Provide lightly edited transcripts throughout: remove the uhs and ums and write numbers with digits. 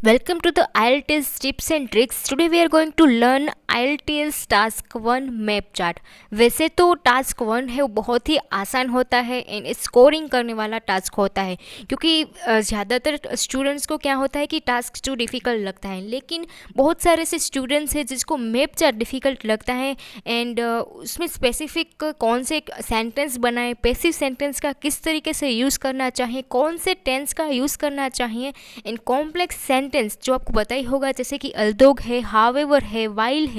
Welcome to the IELTS tips and tricks. Today we are going to learn IELTS task 1 map chart. वैसे तो task 1 है वो बहुत ही आसान होता है एंड स्कोरिंग करने वाला टास्क होता है, क्योंकि ज़्यादातर स्टूडेंट्स को क्या होता है कि टास्क 2 डिफ़िकल्ट लगता है, लेकिन बहुत सारे ऐसे स्टूडेंट्स हैं जिसको मैप चार्ट डिफ़िकल्ट लगता है एंड उसमें स्पेसिफिक कौन से सेंटेंस बनाए, पैसिव सेंटेंस का किस तरीके से यूज़ करना चाहिए, कौन से टेंस का यूज़ करना चाहिए एंड कॉम्प्लेक्स सेंटेंस जो आपको पता ही होगा, जैसे कि अल्दोग है, हावेवर है, वाइल है,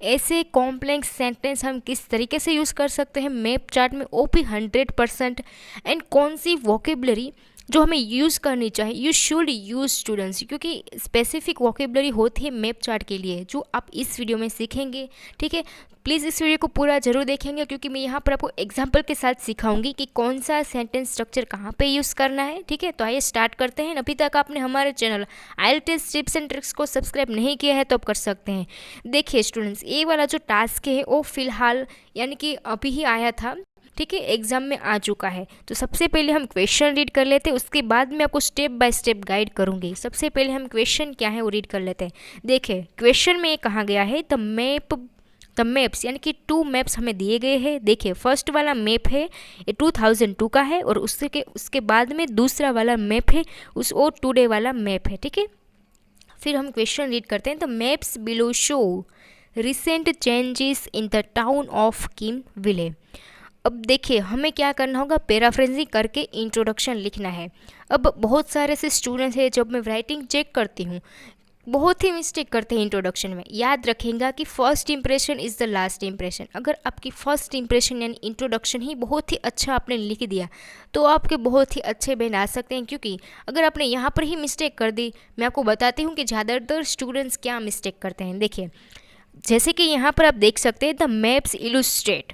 ऐसे कॉम्प्लेक्स सेंटेंस हम किस तरीके से यूज़ कर सकते हैं मैप चार्ट में, वो भी 100%। एंड कौन सी वोकेबलरी जो हमें यूज़ करनी चाहिए, यू शुड यूज़ स्टूडेंट्स, क्योंकि स्पेसिफिक वोकेबलरी होती है मैप चार्ट के लिए जो आप इस वीडियो में सीखेंगे। ठीक है, प्लीज़ इस वीडियो को पूरा जरूर देखेंगे, क्योंकि मैं यहाँ पर आपको एग्जाम्पल के साथ सिखाऊंगी कि कौन सा सेंटेंस स्ट्रक्चर कहाँ पे यूज़ करना है। ठीक है, तो आइए स्टार्ट करते हैं। अभी तक आपने हमारे channel IELTS tips and tricks को सब्सक्राइब नहीं किया है तो आप कर सकते हैं। देखिए स्टूडेंट्स, ये वाला जो टास्क है वो फ़िलहाल यानी कि अभी ही आया था, ठीक है, एग्जाम में आ चुका है। तो सबसे पहले हम क्वेश्चन रीड कर लेते हैं, उसके बाद मैं आपको स्टेप बाय स्टेप गाइड करूंगी। सबसे पहले हम क्वेश्चन क्या है वो रीड कर लेते हैं। देखिए क्वेश्चन में ये कहा गया है द मैप्स, यानी कि 2 मैप्स हमें दिए गए हैं। देखिए फर्स्ट वाला मैप है ये 2002 का है और उसके बाद में दूसरा वाला मैप है वो टुडे वाला मैप है। ठीक है, फिर हम क्वेश्चन रीड करते हैं। The maps below show recent changes in the town of Kimville. अब देखिए हमें क्या करना होगा, पैराफ्रेजिंग करके इंट्रोडक्शन लिखना है। अब बहुत सारे ऐसे स्टूडेंट्स हैं, जब मैं राइटिंग चेक करती हूँ बहुत ही मिस्टेक करते हैं इंट्रोडक्शन में। याद रखेगा कि first impression is the last impression. अगर आपकी फर्स्ट इंप्रेशन यानी इंट्रोडक्शन ही बहुत ही अच्छा आपने लिख दिया तो आपके बहुत ही अच्छे बैंड आ सकते हैं, क्योंकि अगर आपने यहाँ पर ही मिस्टेक कर दी, मैं आपको बताती हूँ कि ज़्यादातर स्टूडेंट्स क्या मिस्टेक करते हैं। देखिए जैसे कि यहाँ पर आप देख सकते हैं द मैप्स इलुस्ट्रेट,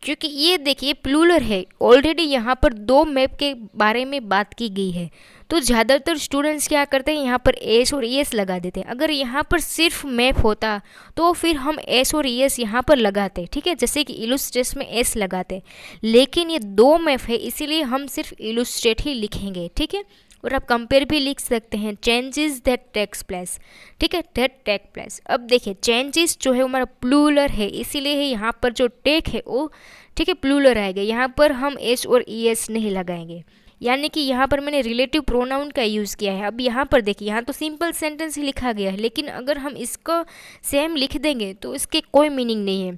क्योंकि ये देखिए प्लूरल है, ऑलरेडी यहाँ पर 2 मैप के बारे में बात की गई है। तो ज़्यादातर स्टूडेंट्स क्या करते हैं, यहाँ पर एस और एस लगा देते हैं। अगर यहाँ पर सिर्फ मैप होता तो फिर हम एस और एस यहाँ पर लगाते, ठीक है, जैसे कि इलुस्ट्रेट में एस लगाते, लेकिन ये 2 मैप है इसीलिए हम सिर्फ इलुस्ट्रेट ही लिखेंगे। ठीक है, और आप कंपेयर भी लिख सकते हैं, चेंजेस दैट टेक्स प्लेस। ठीक है, दैट टेक प्लेस। अब देखिए चेंजेस जो है हमारा प्लूरल है, इसीलिए यहाँ पर जो टेक है वो ठीक है प्लूरल आएगा। यहाँ पर हम एस और ई एस नहीं लगाएंगे, यानी कि यहाँ पर मैंने रिलेटिव प्रोनाउन का यूज़ किया है। अब यहाँ पर देखिए यहाँ तो सिंपल सेंटेंस ही लिखा गया है, लेकिन अगर हम इसको सेम लिख देंगे तो इसके कोई मीनिंग नहीं है।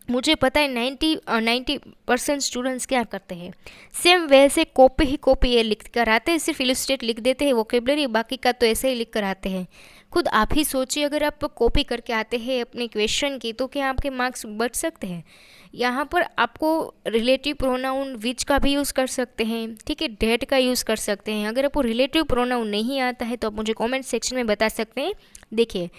मुझे पता है 90% स्टूडेंट्स क्या करते हैं, सेम वैसे कॉपी ही कॉपी ये लिख कर आते हैं, सिर्फ इलस्ट्रेट लिख देते हैं वोकेबलरी, बाकी का तो ऐसे ही लिख कर आते हैं। खुद आप ही सोचिए, अगर आप कॉपी करके आते हैं अपने क्वेश्चन की तो क्या आपके मार्क्स बढ़ सकते हैं। यहाँ पर आपको रिलेटिव प्रोनाउन विच का भी यूज़ कर सकते हैं, ठीक है, डेट का यूज़ कर सकते हैं। अगर आपको रिलेटिव प्रोनाउन नहीं आता है तो आप मुझे कमेंट सेक्शन में बता सकते हैं। देखिए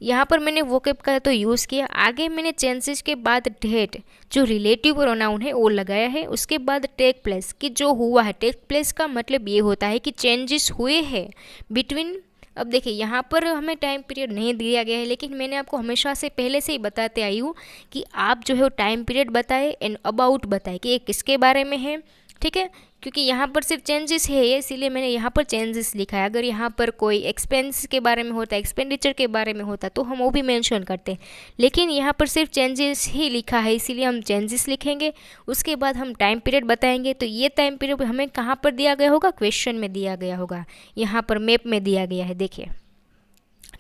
यहाँ पर मैंने वोकेब का तो यूज़ किया, आगे मैंने चेंजेस के बाद डेट जो रिलेटिव प्रोनाउन है वो लगाया है, उसके बाद टेक प्लेस कि जो हुआ है। टेक प्लेस का मतलब ये होता है कि चेंजेस हुए हैं बिटवीन। अब देखिए यहाँ पर हमें टाइम पीरियड नहीं दिया गया है, लेकिन मैंने आपको हमेशा से पहले से ही बताते आई हूँ कि आप जो है वो टाइम पीरियड बताए एंड अबाउट बताए कि ये किसके बारे में है। ठीक है, क्योंकि यहाँ पर सिर्फ चेंजेस है ये, इसीलिए मैंने यहाँ पर चेंजेस लिखा है। अगर यहाँ पर कोई एक्सपेंस के बारे में होता, एक्सपेंडिचर के बारे में होता तो हम वो भी मेंशन करते, लेकिन यहाँ पर सिर्फ चेंजेस ही लिखा है इसीलिए हम चेंजेस लिखेंगे। उसके बाद हम टाइम पीरियड बताएंगे, तो ये टाइम पीरियड हमें कहाँ पर दिया गया होगा, क्वेश्चन में दिया गया होगा, यहाँ पर मैप में दिया गया है। देखिए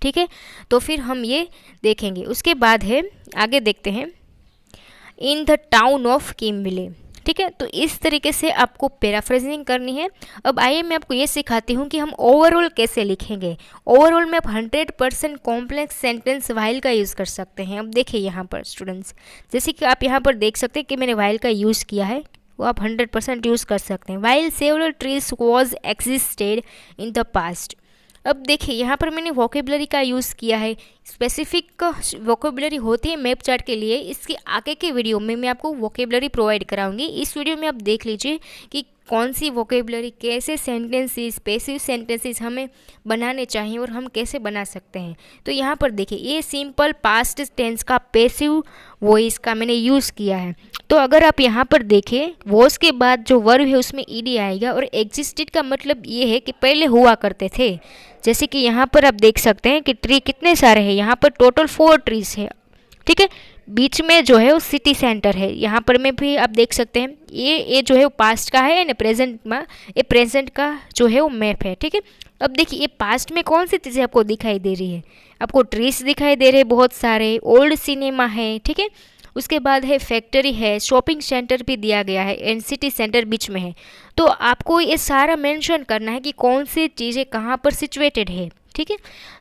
ठीक है, तो फिर हम ये देखेंगे। उसके बाद है आगे देखते हैं, इन द टाउन ऑफ किमविले। ठीक है, तो इस तरीके से आपको पैराफ्रेजिंग करनी है। अब आइए मैं आपको ये सिखाती हूँ कि हम ओवरऑल कैसे लिखेंगे। ओवरऑल में आप 100% कॉम्प्लेक्स सेंटेंस वाइल का यूज़ कर सकते हैं। अब देखिए यहाँ पर स्टूडेंट्स, जैसे कि आप यहाँ पर देख सकते हैं कि मैंने वाइल का यूज़ किया है, वो आप 100% यूज़ कर सकते हैं। While several trees was existed in the past. अब देखिए यहाँ पर मैंने वोकेबलरी का यूज़ किया है, स्पेसिफिक वोकेबलरी होती है मैप चार्ट के लिए। इसके आगे के वीडियो में मैं आपको वोकेबलरी प्रोवाइड कराऊंगी। इस वीडियो में आप देख लीजिए कि कौन सी वोकेबलरी, कैसे सेंटेंसेस, पैसिव सेंटेंसेस हमें बनाने चाहिए और हम कैसे बना सकते हैं। तो यहाँ पर देखिए ये सिंपल पास्ट टेंस का पैसिव वॉइस का मैंने यूज़ किया है। तो अगर आप यहाँ पर देखें वॉस के बाद जो वर्ब है उसमें ईडी आएगा और एग्जिस्टेड का मतलब ये है कि पहले हुआ करते थे। जैसे कि यहाँ पर आप देख सकते हैं कि ट्री कितने सारे हैं, यहाँ पर टोटल 4 ट्रीज है, ठीक है। बीच में जो है वो सिटी सेंटर है, यहाँ पर में भी आप देख सकते हैं ये जो है वो पास्ट का है ना प्रेजेंट में, ये प्रेजेंट का जो है वो मैप है, ठीक है। अब देखिए ये पास्ट में कौन सी चीज़ें आपको दिखाई दे रही है, आपको ट्रीज दिखाई दे रहे हैं बहुत सारे, ओल्ड सिनेमा है, ठीक है। उसके बाद है फैक्ट्री है, शॉपिंग सेंटर भी दिया गया है एंड सिटी सेंटर बीच में है। तो आपको ये सारा मेंशन करना है कि कौन सी चीज़ें कहाँ पर सिचुएटेड है, ठीक है।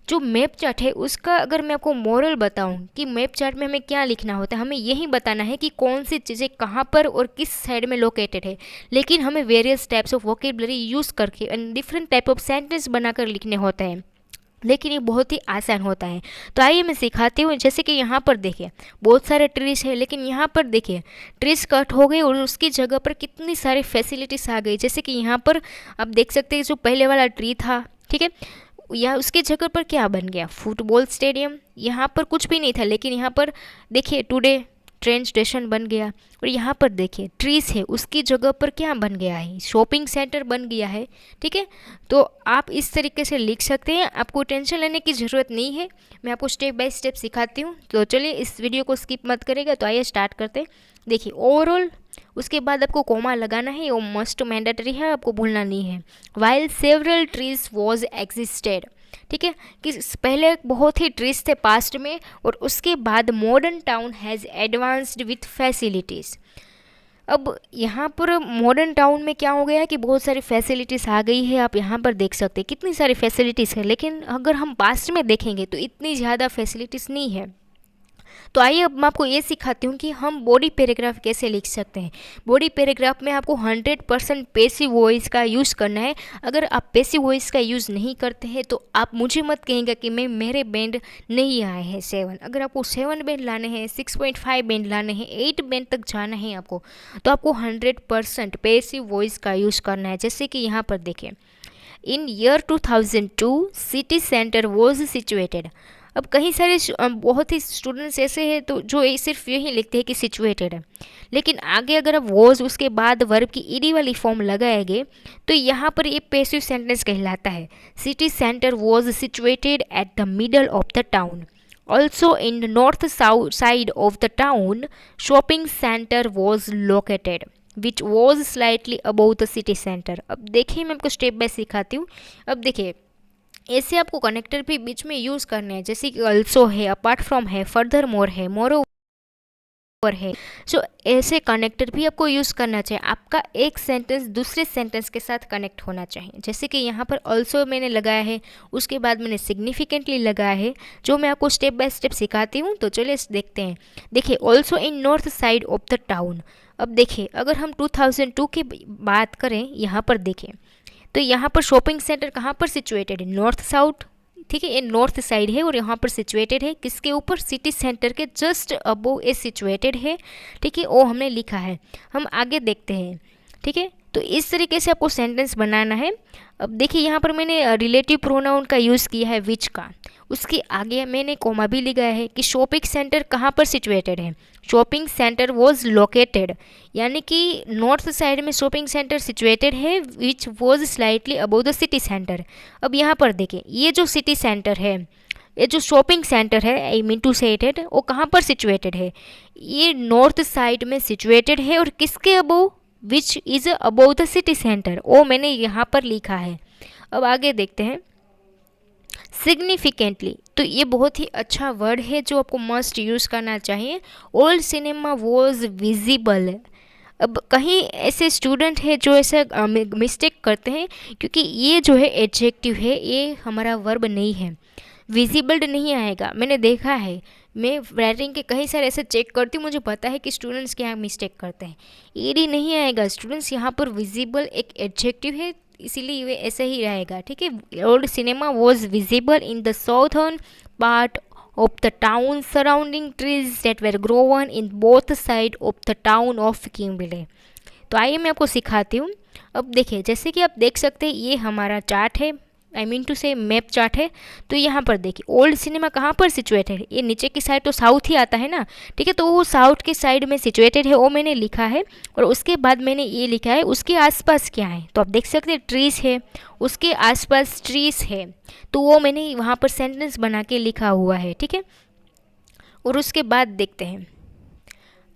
जो मैप चार्ट है उसका अगर मैं आपको मोरल बताऊं कि मैप चार्ट में हमें क्या लिखना होता है, हमें यही बताना है कि कौन सी चीज़ें कहाँ पर और किस साइड में लोकेटेड है। लेकिन हमें various types of vocabulary use करके and different type of sentence बनाकर लिखने होते हैं, लेकिन ये बहुत ही आसान होता है। तो आइए मैं सिखाती हूँ। जैसे कि यहाँ पर देखिए बहुत सारे ट्रीज है, लेकिन यहाँ पर देखिए ट्रीज कट हो गए और उसकी जगह पर कितनी सारी फैसिलिटीज़ आ गई। जैसे कि यहाँ पर आप देख सकते हैं जो पहले वाला ट्री था, ठीक है, या उसकी जगह पर क्या बन गया, फुटबॉल स्टेडियम। यहाँ पर कुछ भी नहीं था, लेकिन यहाँ पर देखिए टुडे ट्रेन स्टेशन बन गया। और यहाँ पर देखिए ट्रीज है, उसकी जगह पर क्या बन गया है, शॉपिंग सेंटर बन गया है, ठीक है। तो आप इस तरीके से लिख सकते हैं, आपको टेंशन लेने की ज़रूरत नहीं है, मैं आपको स्टेप बाय स्टेप सिखाती हूँ। तो चलिए इस वीडियो को स्किप मत करेगा। तो आइए स्टार्ट करते हैं। देखिए ओवरऑल, उसके बाद आपको कोमा लगाना है, वो मस्ट मैंडेटरी है, आपको भूलना नहीं है। While several trees was existed, ठीक है, कि पहले बहुत ही ट्रीज थे पास्ट में और उसके बाद modern town has advanced with facilities. अब यहाँ पर मॉडर्न टाउन में क्या हो गया है कि बहुत सारी फैसिलिटीज़ आ गई है, आप यहाँ पर देख सकते हैं कितनी सारी फैसिलिटीज़ है, लेकिन अगर हम पास्ट में देखेंगे तो इतनी ज़्यादा फैसिलिटीज़ नहीं है। तो आइए अब मैं आपको ये सिखाती हूँ कि हम बॉडी पैराग्राफ कैसे लिख सकते हैं। बॉडी पैराग्राफ में आपको 100% पैसिव वॉइस का यूज़ करना है। अगर आप पैसिव वॉइस का यूज़ नहीं करते हैं तो आप मुझे मत कहेंगे कि मेरे बैंड नहीं आए हैं 7। अगर आपको 7 बैंड लाने हैं, 6.5 बैंड लाने हैं, 8 बैंड तक जाना है आपको, तो आपको 100% पैसिव वॉइस का यूज़ करना है। जैसे कि यहाँ पर देखें, in year 2002 city centre was situated. अब कहीं सारे बहुत ही स्टूडेंट्स ऐसे हैं तो जो सिर्फ यही लिखते हैं कि सिचुएटेड है, लेकिन आगे अगर आप वॉज उसके बाद वर्ब की ईडी वाली फॉर्म लगाएंगे तो यहाँ पर ये पैसिव सेंटेंस कहलाता है। City centre was situated at the middle of the town. Also in the north south side of the town shopping centre was located which was slightly above the city centre. अब देखिए मैं आपको step by सिखाती हूँ। अब देखिए ऐसे आपको कनेक्टर भी बीच में यूज़ करने हैं, जैसे कि अल्सो है, अपार्ट फ्रॉम है, फर्दर मोर है, मोर ओवर है। सो ऐसे कनेक्टर भी आपको यूज़ करना चाहिए। आपका एक सेंटेंस दूसरे सेंटेंस के साथ कनेक्ट होना चाहिए। जैसे कि यहाँ पर अल्सो मैंने लगाया है, उसके बाद मैंने सिग्निफिकेंटली लगाया है, जो मैं आपको स्टेप बाय स्टेप सिखाती हूँ। तो चलिए देखते हैं। देखिए also in north side of the town. अब देखिए अगर हम 2002 की बात करें, यहाँ पर देखें तो यहाँ पर शॉपिंग सेंटर कहाँ पर सिचुएटेड है, नॉर्थ साउथ, ठीक है, ये नॉर्थ साइड है और यहाँ पर सिचुएटेड है किसके ऊपर, सिटी सेंटर के जस्ट अबोव ए सिचुएटेड है, ठीक है, वो हमने लिखा है। हम आगे देखते हैं, ठीक है। तो इस तरीके से आपको सेंटेंस बनाना है। अब देखिए यहाँ पर मैंने रिलेटिव प्रोनाउन का यूज़ किया है विच का, उसके आगे मैंने कोमा भी लगाया है कि शॉपिंग सेंटर कहाँ पर सिचुएटेड है, शॉपिंग सेंटर वॉज लोकेटेड, यानी कि नॉर्थ साइड में शॉपिंग सेंटर सिचुएटेड है which was slightly above the city centre. अब यहाँ पर देखें ये जो सिटी सेंटर है, ये जो शॉपिंग सेंटर है, आई मीन टू से इट, वो कहाँ पर सिचुएटेड है, ये नॉर्थ साइड में सिचुएटेड है और किसके above, which is above the city centre, वो मैंने यहाँ पर लिखा है। अब आगे देखते हैं सिग्निफिकेंटली। तो ये बहुत ही अच्छा वर्ड है जो आपको मस्ट यूज़ करना चाहिए। Old cinema was visible. अब कहीं ऐसे स्टूडेंट है जो ऐसे मिस्टेक करते हैं, क्योंकि ये जो है एडजेक्टिव है, ये हमारा वर्ब नहीं है, विजिबल नहीं आएगा। मैंने देखा है, मैं राइटिंग के कई सारे ऐसे चेक करती हूँ, मुझे पता है कि स्टूडेंट्स क्या मिस्टेक करते हैं, ईडी नहीं आएगा स्टूडेंट्स, यहाँ पर विजिबल एक एडजेक्टिव है, इसीलिए ये ऐसे ही रहेगा, ठीक है। Old cinema was visible in the southern part of the town surrounding trees that were grown in both sides of the town of Kimberley। तो आइए मैं आपको सिखाती हूँ। अब देखिए, जैसे कि आप देख सकते हैं ये हमारा चार्ट है, आई मीन टू से मैप चार्ट है। तो यहाँ पर देखिए ओल्ड सिनेमा कहाँ पर सिचुएटेड है, ये नीचे की साइड तो साउथ ही आता है ना, ठीक है। तो वो साउथ के साइड में सिचुएटेड है, वो मैंने लिखा है। और उसके बाद मैंने ये लिखा है उसके आसपास क्या है, तो आप देख सकते हैं ट्रीज है, उसके आसपास ट्रीज है, तो वो मैंने वहाँ पर सेंटेंस बना के लिखा हुआ है, ठीक है। और उसके बाद देखते हैं,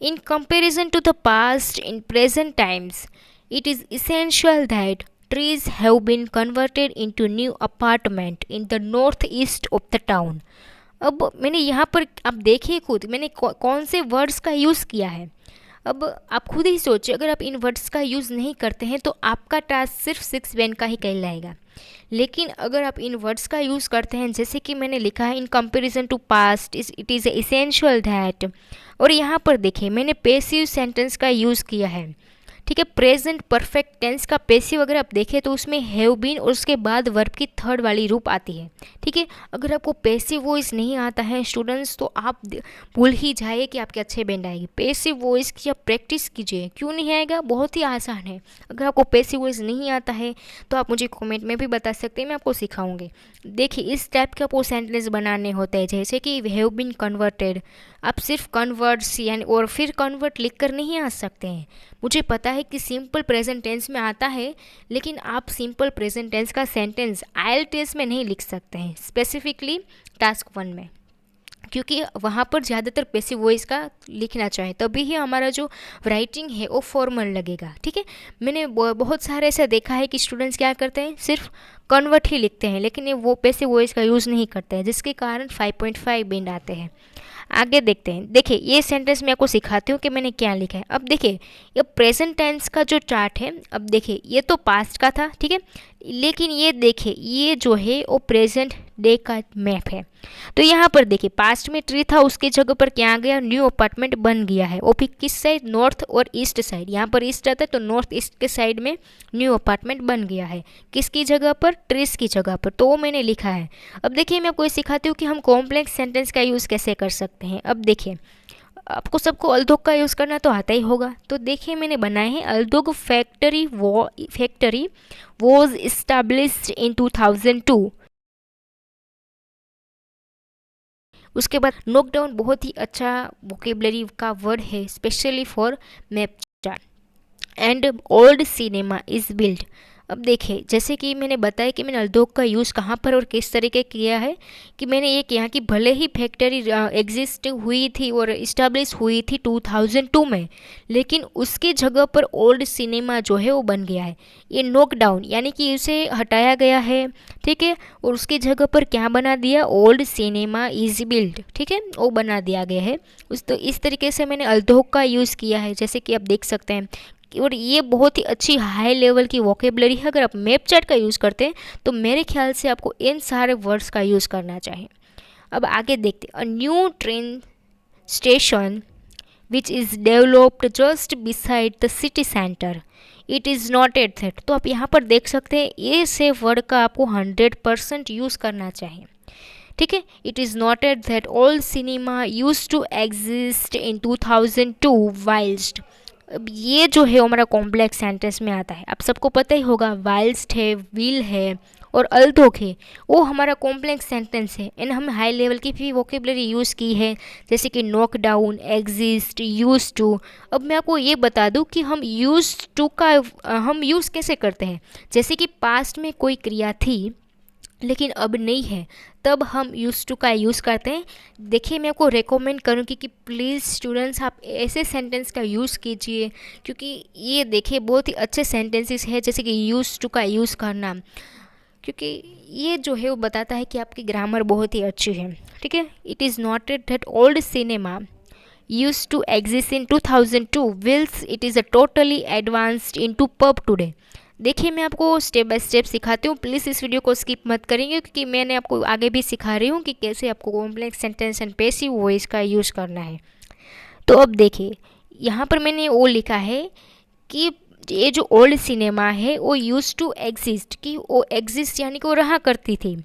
in comparison to the past in present times it is essential that trees have been converted into new apartment in the northeast of the town। अब मैंने यहाँ पर आप देखिए खुद मैंने कौन से वर्ड्स का यूज़ किया है। अब आप खुद ही सोचिए, अगर आप इन वर्ड्स का यूज़ नहीं करते हैं तो आपका टास्क सिर्फ 6 बेन का ही कहलाएगा। लेकिन अगर आप इन वर्ड्स का यूज़ करते हैं, जैसे कि मैंने लिखा है in comparison to past it is essential that, और यहाँ पर देखिए मैंने पैसिव सेंटेंस का यूज़ किया है, ठीक है। प्रेजेंट परफेक्ट टेंस का पैसिव अगर आप देखें तो उसमें हैव बीन और उसके बाद वर्ब की थर्ड वाली रूप आती है, ठीक है। अगर आपको पैसिव वॉइस नहीं आता है स्टूडेंट्स, तो आप भूल ही जाइए कि आपके अच्छे बैंड आएगी। पैसिव वॉइस की आप प्रैक्टिस कीजिए, क्यों नहीं आएगा, बहुत ही आसान है। अगर आपको पैसिव वॉइस नहीं आता है तो आप मुझे कॉमेंट में भी बता सकते हैं, मैं आपको सिखाऊंगी। देखिए इस टाइप के आपको सेंटेंस बनाने होते हैं, जैसे कि हैव बीन कन्वर्टेड। आप सिर्फ कन्वर्ट्स यानी और फिर कन्वर्ट लिख कर नहीं आ सकते हैं। मुझे पता है कि सिंपल प्रेजेंट टेंस में आता है, लेकिन आप सिंपल प्रेजेंट टेंस का सेंटेंस आईएलटीएस में नहीं लिख सकते हैं, स्पेसिफिकली टास्क 1 में, क्योंकि वहाँ पर ज़्यादातर पैसिव वॉइस का लिखना चाहिए, तभी ही हमारा जो राइटिंग है वो फॉर्मल लगेगा, ठीक है। मैंने बहुत सारे ऐसा देखा है कि स्टूडेंट्स क्या करते हैं, सिर्फ कन्वर्ट ही लिखते हैं, लेकिन ये वो पैसिव वॉइस का यूज़ नहीं करते हैं, जिसके कारण 5.5 बैंड आते हैं। आगे देखते हैं, देखिए ये सेंटेंस मैं आपको सिखाती हूँ कि मैंने क्या लिखा है। अब देखिए ये प्रेजेंट टेंस का जो चार्ट है, अब देखिए ये तो पास्ट का था, ठीक है, लेकिन ये देखिए ये जो है वो प्रेजेंट डे का मैप है। तो यहाँ पर देखिए पास्ट में ट्री था, उसकी जगह पर क्या आ गया, न्यू अपार्टमेंट बन गया है, वो भी किस साइड, नॉर्थ और ईस्ट साइड। यहाँ पर ईस्ट आता है तो नॉर्थ ईस्ट के साइड में न्यू अपार्टमेंट बन गया है, किसकी जगह पर, ट्रीज की जगह पर, तो वो मैंने लिखा है। अब देखिए मैं आपको ये सिखाती हूँ कि हम कॉम्प्लेक्स सेंटेंस का यूज़ कैसे कर सकते हैं। अब देखिए आपको सबको अल्दोग का यूज़ करना तो आता ही होगा, तो देखिए मैंने बनाए हैं अल्दोग फैक्ट्री वॉज इस्टेब्लिश्ड इन 2002। उसके बाद नॉकडाउन बहुत ही अच्छा वोकेबलरी का वर्ड है, specially for map chart. And old cinema is build. अब देखिए जैसे कि मैंने बताया कि मैंने अल्दोग का यूज़ कहाँ पर और किस तरीके किया है, कि मैंने ये किया कि भले ही फैक्ट्री एग्जिस्ट हुई थी और इस्टेब्लिश हुई थी 2002 में, लेकिन उसकी जगह पर ओल्ड सिनेमा जो है वो बन गया है। ये नॉकडाउन यानी कि उसे हटाया गया है, ठीक है, और उसकी जगह पर क्या बना दिया, ओल्ड सिनेमा इज बिल्ड, ठीक है, वो बना दिया गया है। तो इस तरीके से मैंने अल्दोग का यूज़ किया है, जैसे कि आप देख सकते हैं। और ये बहुत ही अच्छी हाई लेवल की वोकेबलरी है। अगर आप मैप चार्ट का यूज़ करते हैं तो मेरे ख्याल से आपको इन सारे वर्ड्स का यूज़ करना चाहिए। अब आगे देखते हैं, a new train station which is developed just beside the city centre, it is not at that. तो आप यहाँ पर देख सकते हैं ये से वर्ड का आपको 100% यूज़ करना चाहिए, ठीक है। It is not at that all cinema use to exist in 2002 whilst. अब ये जो है हमारा कॉम्प्लेक्स सेंटेंस में आता है, आप सबको पता ही होगा, वाइल्स्ट है, विल है और अल्दोग है, वो हमारा कॉम्प्लेक्स सेंटेंस है। एंड हम हाई लेवल की भी वोकेबलरी यूज़ की है, जैसे कि knock down, exist, use to. अब मैं आपको ये बता दूं कि हम यूज टू का हम यूज़ कैसे करते हैं। जैसे कि पास्ट में कोई क्रिया थी लेकिन अब नहीं है, तब हम यूज टू का यूज़ करते हैं। देखिए मैं आपको रेकमेंड करूँगी कि प्लीज़ स्टूडेंट्स आप ऐसे सेंटेंस का यूज़ कीजिए, क्योंकि ये देखिए बहुत ही अच्छे सेंटेंसेस है, जैसे कि यूज टू का यूज़ करना, क्योंकि ये जो है वो बताता है कि आपकी ग्रामर बहुत ही अच्छी है, ठीक है। It is not at that old cinema used to exist in 2002 whilst it is a totally advanced into pub today। देखिए मैं आपको स्टेप बाय स्टेप सिखाती हूँ, प्लीज़ इस वीडियो को स्किप मत करेंगे, क्योंकि मैंने आपको आगे भी सिखा रही हूँ कि कैसे आपको complex sentence and passive voice का यूज़ करना है। तो अब देखिए यहाँ पर मैंने वो लिखा है कि ये जो ओल्ड सिनेमा है वो यूज टू एग्जिस्ट, कि वो एग्जिस्ट यानी कि वो रहा करती थी,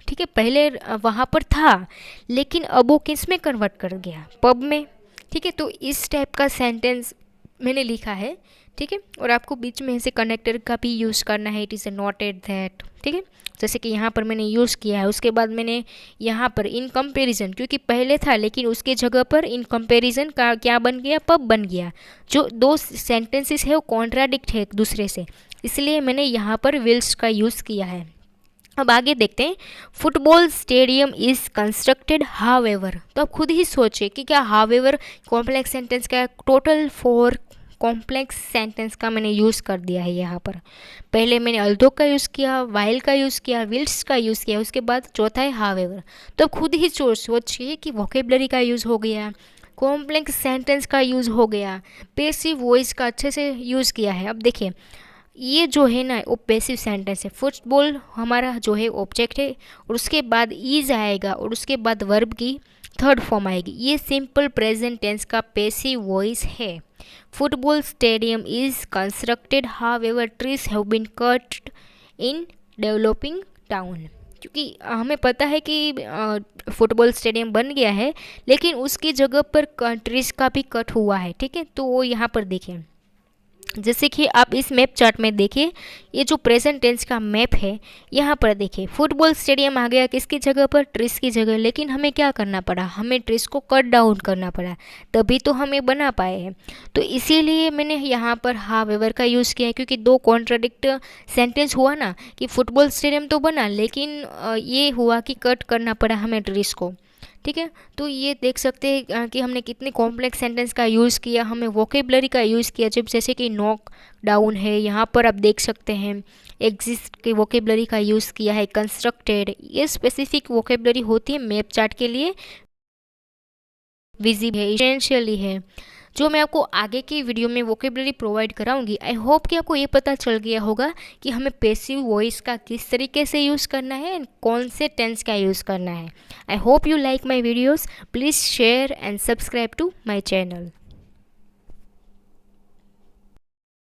ठीक है, पहले वहाँ पर था, लेकिन अब वो किस में कन्वर्ट कर गया, पब में, ठीक है। तो इस टाइप का सेंटेंस मैंने लिखा है, ठीक है। और आपको बीच में ऐसे कनेक्टर का भी यूज़ करना है, it is not at that, ठीक है। जैसे कि यहाँ पर मैंने यूज़ किया है, उसके बाद मैंने यहाँ पर इन कंपैरिजन, क्योंकि पहले था लेकिन उसके जगह पर इन कंपैरिजन का क्या बन गया, पब बन गया। जो दो सेंटेंसेस है वो कॉन्ट्राडिक्ट है एक दूसरे से, इसलिए मैंने यहाँ पर विल्स का यूज़ किया है। अब आगे देखते हैं। Football stadium is constructed however. तो आप खुद ही सोचिए कि क्या हावेवर कॉम्प्लेक्स सेंटेंस का टोटल 4 कॉम्प्लेक्स सेंटेंस का मैंने यूज़ कर दिया है यहाँ पर। पहले मैंने अल्दो का यूज़ किया, वाइल का यूज़ किया, विल्स का यूज़ किया, उसके बाद चौथा है हावेवर। तो खुद ही सोचिए कि वोकेबलरी का यूज़ हो गया, कॉम्प्लेक्स सेंटेंस का यूज़ हो गया, पैसिव वॉइस का अच्छे से यूज़ किया है। अब देखिए ये जो है ना वो पैसिव सेंटेंस है। फुटबॉल हमारा जो है ऑब्जेक्ट है और उसके बाद इज आएगा और उसके बाद वर्ब की थर्ड फॉर्म आएगी। ये सिंपल प्रेजेंट टेंस का पैसिव वॉइस है। Football stadium is constructed however trees have been cut in developing town. क्योंकि हमें पता है कि फुटबॉल स्टेडियम बन गया है लेकिन उसकी जगह पर ट्रीज का भी कट हुआ है, ठीक है। तो वो यहाँ पर देखें, जैसे कि आप इस मैप चार्ट में देखिए, ये जो प्रेजेंट टेंस का मैप है यहाँ पर देखिए फुटबॉल स्टेडियम आ गया किसकी जगह पर, ट्रीज की जगह। लेकिन हमें क्या करना पड़ा, हमें ट्रीज को कट डाउन करना पड़ा, तभी तो हमें बना पाए हैं। तो इसीलिए मैंने यहाँ पर हावेवर का यूज़ किया है, क्योंकि दो कॉन्ट्राडिक्ट सेंटेंस हुआ ना कि फुटबॉल स्टेडियम तो बना लेकिन ये हुआ कि कट करना पड़ा हमें ट्रीज को, ठीक है। तो ये देख सकते हैं कि हमने कितने कॉम्प्लेक्स सेंटेंस का यूज़ किया, हमें वोकेबलरी का यूज़ किया। जब जैसे कि नॉक डाउन है, यहाँ पर आप देख सकते हैं एग्जिस्ट की वोकेबलरी का यूज़ किया है, कंस्ट्रक्टेड, ये स्पेसिफिक वोकेबलरी होती है मैप चार्ट के लिए विजिबल है, इसेंशियली है, जो मैं आपको आगे की वीडियो में वोकेबलरी प्रोवाइड कराऊंगी। आई होप कि आपको ये पता चल गया होगा कि हमें पैसिव वॉइस का किस तरीके से यूज़ करना है एंड कौन से टेंस का यूज़ करना है। I hope you like my videos, please share and subscribe to my channel.